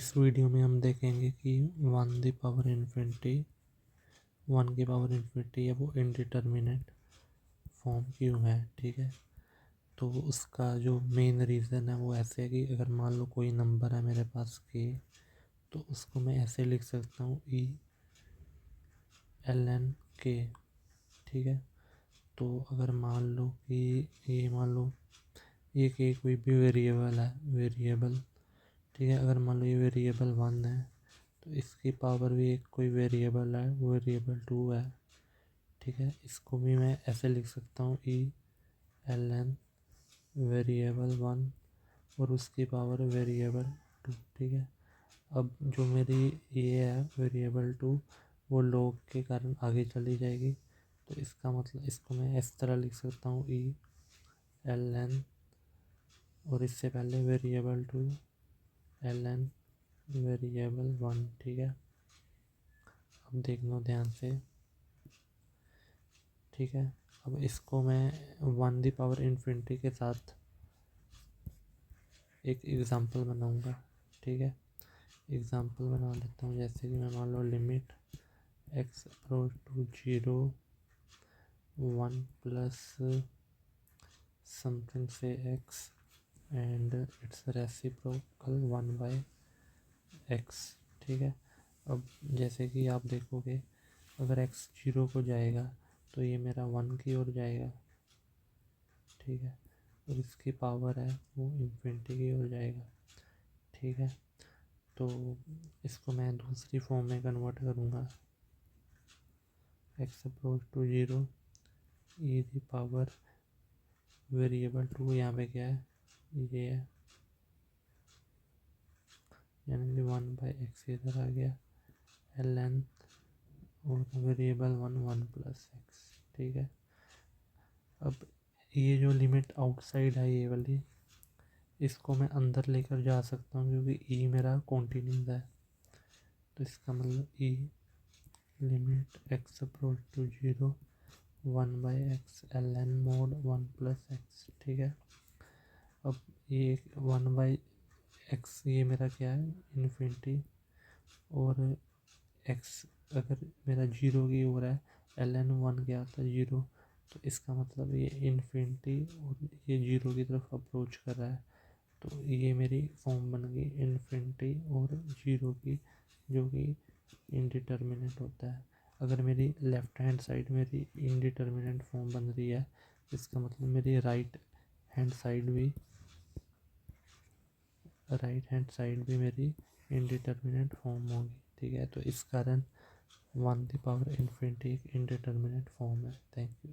इस वीडियो में हम देखेंगे कि वन की पावर इन्फिनिटी है वो इनडिटर्मिनेट फॉर्म क्यों है। ठीक है, तो उसका जो मेन रीज़न है वो ऐसे है कि अगर मान लो कोई नंबर है मेरे पास के, तो उसको मैं ऐसे लिख सकता हूँ ई एल एन के। ठीक है, तो अगर मान लो कि ये के कोई भी वेरिएबल। ठीक है, अगर मान लो ये वेरिएबल 1 है तो इसकी पावर भी एक कोई वेरिएबल है, वेरिएबल 2 है। ठीक है, इसको भी मैं ऐसे लिख सकता हूँ ई एल एन वेरिएबल 1 और उसकी पावर वेरिएबल 2। ठीक है, अब जो मेरी ये है वेरिएबल 2 वो लॉग के कारण आगे चली जाएगी, तो इसका मतलब इसको मैं इस तरह लिख सकता हूँ ई एल एन और इससे पहले वेरिएबल 2 एल एन वेरिएबल 1। ठीक है, अब देख लो ध्यान से। ठीक है, अब इसको मैं 1 दी पावर इन्फिनिटी के साथ एक एग्ज़ाम्पल बनाऊंगा। ठीक है, एग्ज़ाम्पल बना लेता हूँ, जैसे कि मैं मान लो limit x approach to 0 1 plus something से x and its reciprocal 1 by x. ठीक है, अब जैसे कि आप देखोगे अगर एक्स 0 को जाएगा तो ये मेरा 1 की ओर जाएगा। ठीक है, और इसकी पावर है वो इन्फिनिटी की ओर जाएगा। ठीक है, तो इसको मैं दूसरी फॉर्म में कन्वर्ट करूँगा, X approach to 0 e the power variable 2 यहाँ पे क्या है, ये है, यानी कि 1 बाई एक्स इधर आ गया, एल एन और वेरिएबल 1 प्लस एक्स। ठीक है, अब ये जो लिमिट आउटसाइड है ये वाली, इसको मैं अंदर लेकर जा सकता हूँ क्योंकि ई मेरा कॉन्टिन्यूस है। तो इसका मतलब e limit x approach to 0 1 by x l n mod 1 plus x. ठीक है, अब ये 1 बाई एक्स ये मेरा क्या है, इन्फिनिटी, और एक्स अगर मेरा 0 की ओर है, एल एन 1 क्या आता है 0, तो इसका मतलब ये इन्फिनिटी और ये 0 की तरफ अप्रोच कर रहा है। तो ये मेरी फॉर्म बन गई इन्फिनिटी और 0 की, जो कि इनडिटर्मिनेट होता है। अगर मेरी लेफ़्ट हैंड साइड मेरी इनडिटर्मिनेट फॉर्म बन रही है, इसका मतलब मेरी राइट हैंड साइड भी मेरी इनडिटर्मिनेट फॉर्म होगी। ठीक है, तो इस कारण 1 दी पावर इन्फिनिटी एक इनडिटर्मिनेट फॉर्म है। Thank you.